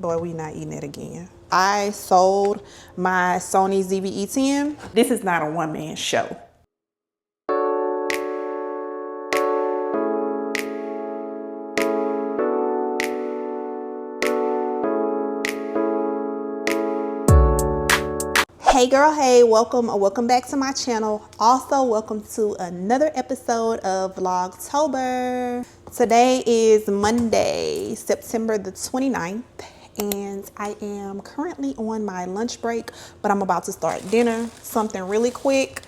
Boy, we not eating it again. I sold my Sony ZV-E10. This is not a one-man show. Hey girl, hey, welcome back to my channel. Also, welcome to another episode of Vlogtober. Today is Monday, September the 29th, and I am currently on my lunch break, but I'm about to start dinner, something really quick.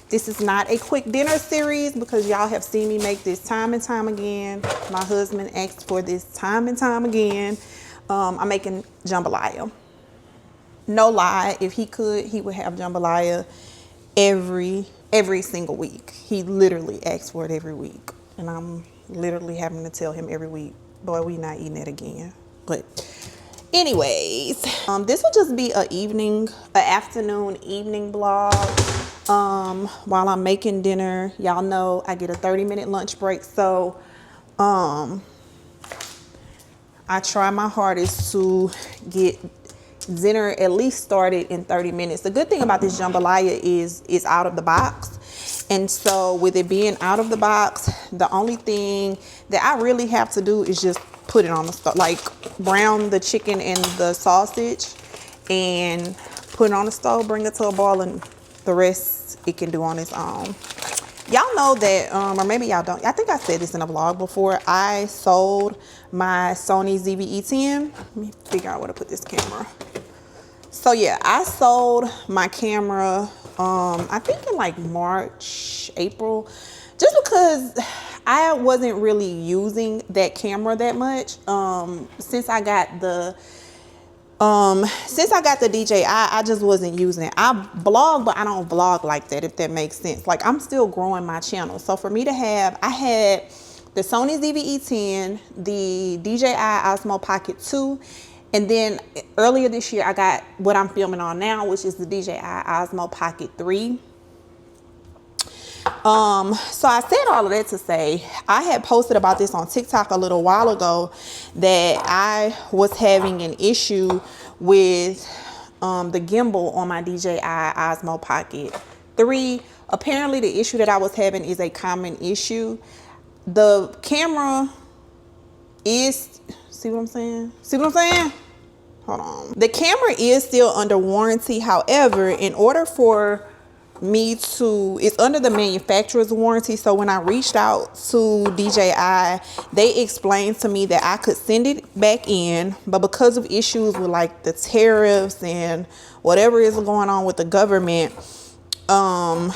This is not a quick dinner series because y'all have seen me make this time and time again. My husband asked for this time and time again. I'm making jambalaya. No lie, if he could, he would have jambalaya every single week. He literally asks for it every week. And I'm literally having to tell him every week, boy, we not eating it again. But anyways, this will just be an afternoon evening vlog. While I'm making dinner. Y'all know I get a 30-minute lunch break. So I try my hardest to get dinner at least started in 30 minutes. The good thing about this jambalaya is it's out of the box, and so with it being out of the box, the only thing that I really have to do is just put it on the stove, like brown the chicken and the sausage and put it on the stove, bring it to a boil, and the rest it can do on its own. Y'all know that, or maybe y'all don't. I think I said this in a vlog before. I sold my Sony ZV-E10. Let me figure out where to put this camera. So yeah, I sold my camera, I think in like March, April, just because I wasn't really using that camera that much. Since I got the DJI, I just wasn't using it. I blog, but I don't vlog like that, if that makes sense. Like, I'm still growing my channel. So for me to have, I had the Sony ZV-E10, the DJI Osmo Pocket 2, and then earlier this year, I got what I'm filming on now, which is the DJI Osmo Pocket 3. So I said all of that to say, I had posted about this on TikTok a little while ago that I was having an issue with the gimbal on my DJI Osmo Pocket 3. Apparently the issue that I was having is a common issue. The camera is, see what I'm saying? See what I'm saying? Hold on. The camera is still under warranty. However, in order for me to, it's under the manufacturer's warranty. So when I reached out to DJI, they explained to me that I could send it back in, but because of issues with like the tariffs and whatever is going on with the government, that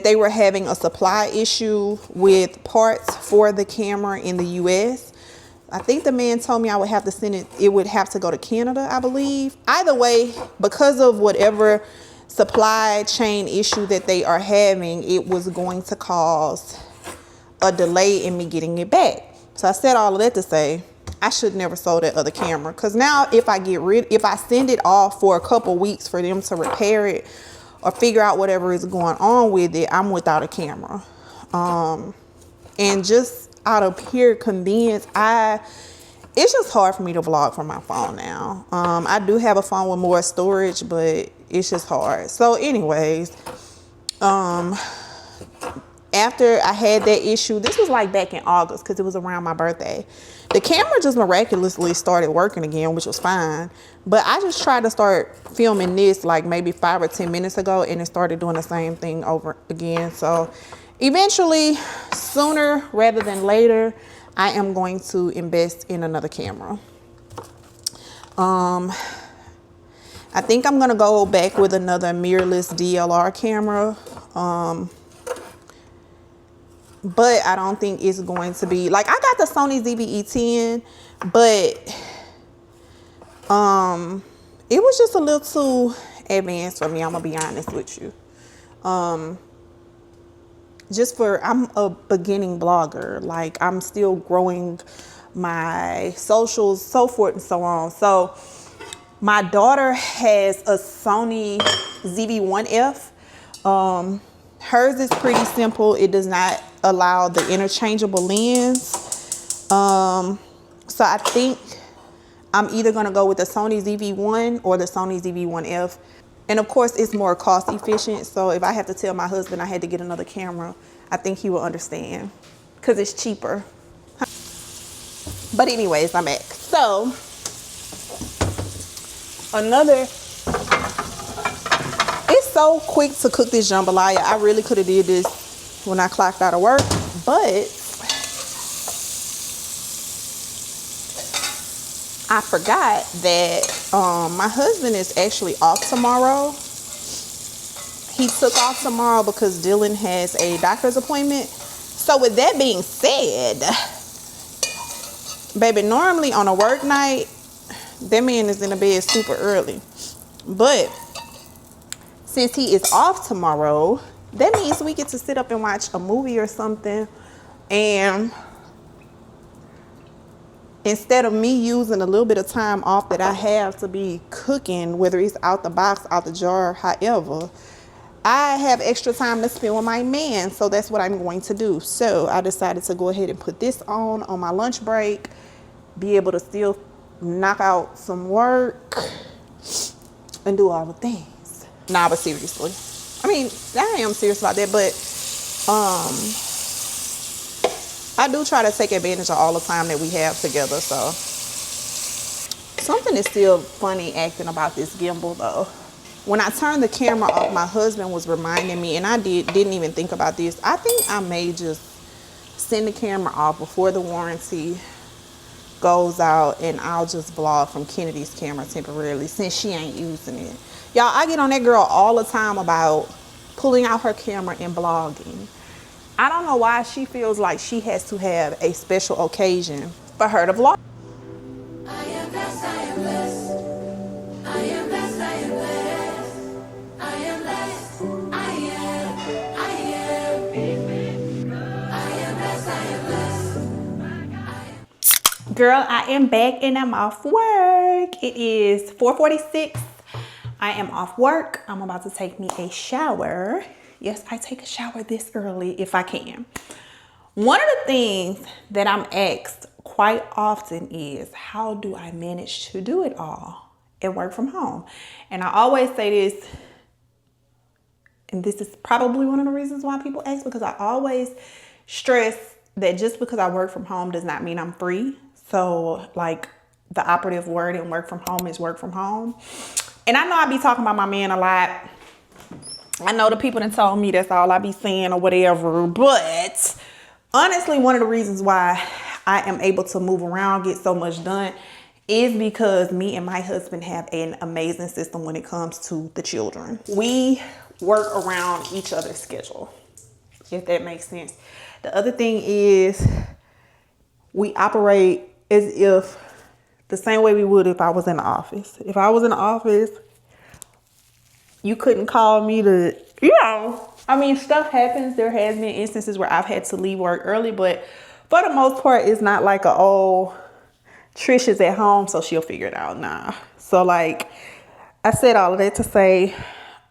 they were having a supply issue with parts for the camera in the US. I think the man told me I would have to send it, it would have to go to Canada, I believe. Either way, because of whatever supply chain issue that they are having, it was going to cause a delay in me getting it back. So I said all of that to say, I should never sold that other camera. Because now if I send it off for a couple weeks for them to repair it or figure out whatever is going on with it, I'm without a camera. And just out of pure convenience, it's just hard for me to vlog from my phone now. I do have a phone with more storage, but it's just hard. So anyways, after I had that issue, this was like back in August because it was around my birthday. The camera just miraculously started working again, which was fine. But I just tried to start filming this like maybe 5 or 10 minutes ago, and it started doing the same thing over again. So eventually, sooner rather than later, I am going to invest in another camera. I think I'm gonna go back with another mirrorless DLR camera. But I don't think it's going to be, like, I got the Sony ZV-E10, but it was just a little too advanced for me, I'm gonna be honest with you. I'm a beginning blogger. Like, I'm still growing my socials, so forth and so on. So my daughter has a Sony ZV-1F. Hers is pretty simple. It does not allow the interchangeable lens. So I think I'm either going to go with the Sony ZV-1 or the Sony ZV-1F. And of course, it's more cost efficient. So if I have to tell my husband I had to get another camera, I think he will understand because it's cheaper. But anyways, I'm back. So it's so quick to cook this jambalaya. I really could have did this when I clocked out of work, but I forgot that my husband is actually off tomorrow. He took off tomorrow because Dylan has a doctor's appointment. So with that being said, baby, normally on a work night, that man is in the bed super early. But since he is off tomorrow, that means we get to sit up and watch a movie or something. And instead of me using a little bit of time off that I have to be cooking, whether it's out the box, out the jar, however, I have extra time to spend with my man. So that's what I'm going to do. So I decided to go ahead and put this on my lunch break, be able to still knock out some work and do all the things. Nah, but seriously, I mean, I am serious about that, but I do try to take advantage of all the time that we have together. So something is still funny acting about this gimbal though. When I turned the camera off, my husband was reminding me, and I didn't even think about this. I think I may just send the camera off before the warranty goes out, and I'll just vlog from Kennedy's camera temporarily since she ain't using it. Y'all, I get on that girl all the time about pulling out her camera and vlogging. I don't know why she feels like she has to have a special occasion for her to vlog. I am blessed, I am blessed. I am blessed, I am blessed. I am blessed, I am blessed, I am blessed. Girl, I am back and I'm off work. It is 4:46. I am off work. I'm about to take me a shower. Yes, I take a shower this early if I can. One of the things that I'm asked quite often is, how do I manage to do it all and work from home? And I always say this, and this is probably one of the reasons why people ask, because I always stress that just because I work from home does not mean I'm free. So like the operative word in work from home is work from home. And I know I be talking about my man a lot. I know the people that told me that's all I be saying or whatever, but honestly, one of the reasons why I am able to move around, get so much done, is because me and my husband have an amazing system when it comes to the children. We work around each other's schedule, if that makes sense. The other thing is we operate as if the same way we would if I was in the office. If I was in the office, you couldn't call me to, I mean, stuff happens. There has been instances where I've had to leave work early, but for the most part, it's not like Trish is at home, so she'll figure it out. Nah. So like I said all of that to say,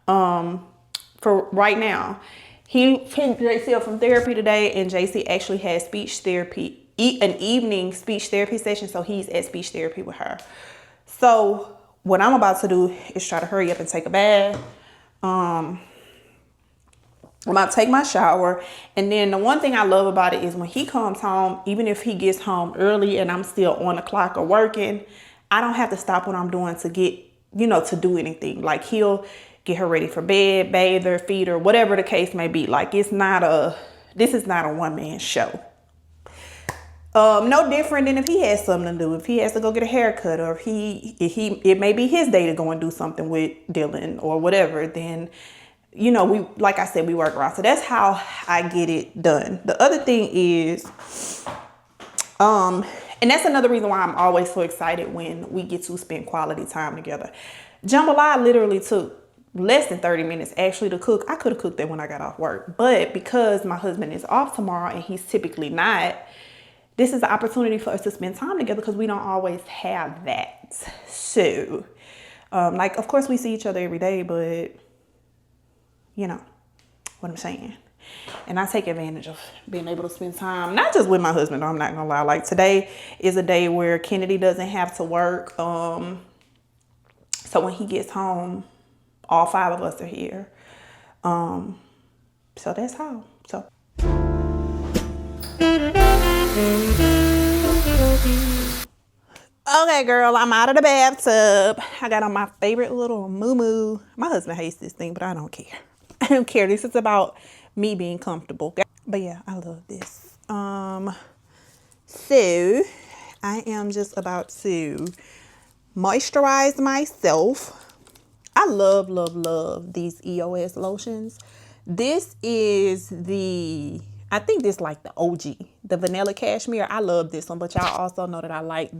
for right now, he picked JC up from therapy today, and JC actually has speech therapy, an evening speech therapy session. So he's at speech therapy with her. So what I'm about to do is try to hurry up and take a bath. I'm about to take my shower. And then the one thing I love about it is when he comes home, even if he gets home early and I'm still on the clock or working, I don't have to stop what I'm doing to get, to do anything. Like he'll get her ready for bed, bathe her, feed her, whatever the case may be. Like this is not a one-man show. No different than if he has something to do, if he has to go get a haircut, or if it may be his day to go and do something with Dylan or whatever, then, like I said, we work around. So that's how I get it done. The other thing is, and that's another reason why I'm always so excited when we get to spend quality time together. Jambalaya literally took less than 30 minutes actually to cook. I could have cooked that when I got off work, but because my husband is off tomorrow and he's typically not, this is the opportunity for us to spend time together because we don't always have that. So, of course we see each other every day, but you know what I'm saying. And I take advantage of being able to spend time, not just with my husband, I'm not gonna lie. Like today is a day where Kennedy doesn't have to work. So when he gets home, all 5 of us are here. So that's how. So. Okay, girl, I'm out of the bathtub. I got on my favorite little moo-moo. My husband hates this thing, but I don't care. I don't care. This is about me being comfortable. But yeah, I love this. So I am just about to moisturize myself. I love these EOS lotions. This is I think this like the OG, the vanilla cashmere. I love this one, but y'all also know that I like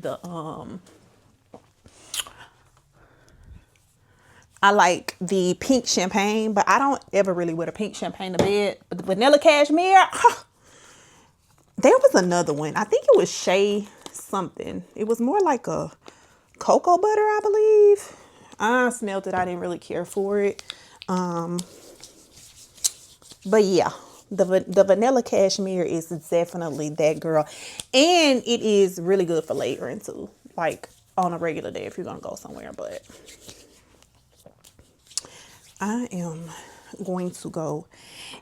the pink champagne, but I don't ever really wear the pink champagne to bed. But the vanilla cashmere, there was another one. I think it was Shea something. It was more like a cocoa butter, I believe. I smelled it. I didn't really care for it. But yeah, the vanilla cashmere is definitely that girl. And it is really good for layering too. Like on a regular day if you're going to go somewhere. But I am going to go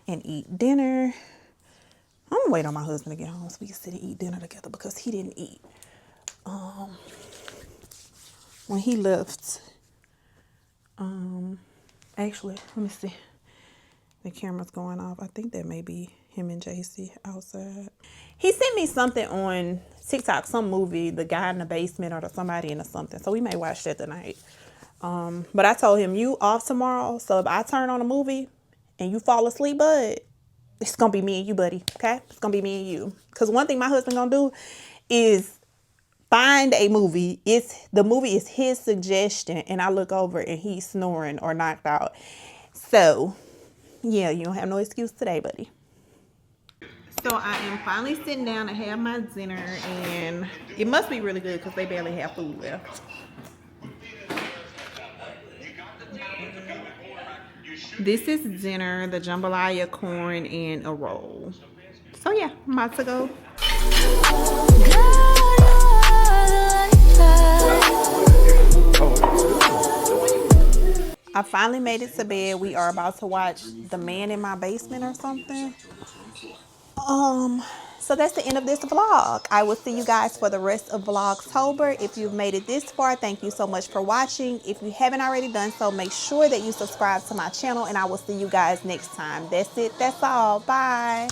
and eat dinner. I'm going to wait on my husband to get home so we can sit and eat dinner together because he didn't eat. When he left, actually, let me see. The camera's going off. I think that may be him and JC outside. He sent me something on TikTok, some movie, the guy in the basement or somebody in or something. So we may watch that tonight. But I told him, you off tomorrow. So if I turn on a movie and you fall asleep, bud, it's going to be me and you, buddy. Okay? It's going to be me and you. Because one thing my husband going to do is find a movie. The movie is his suggestion. And I look over and he's snoring or knocked out. So yeah, you don't have no excuse today, buddy. So I am finally sitting down to have my dinner, and it must be really good because they barely have food left. This is dinner, the jambalaya, corn, and a roll. So yeah, I'm about to go. I finally made it to bed. We are about to watch The Man in My Basement or something. So that's the end of this vlog. I will see you guys for the rest of Vlogtober. If you've made it this far, thank you so much for watching. If you haven't already done so, make sure that you subscribe to my channel, and I will see you guys next time. That's it. That's all. Bye.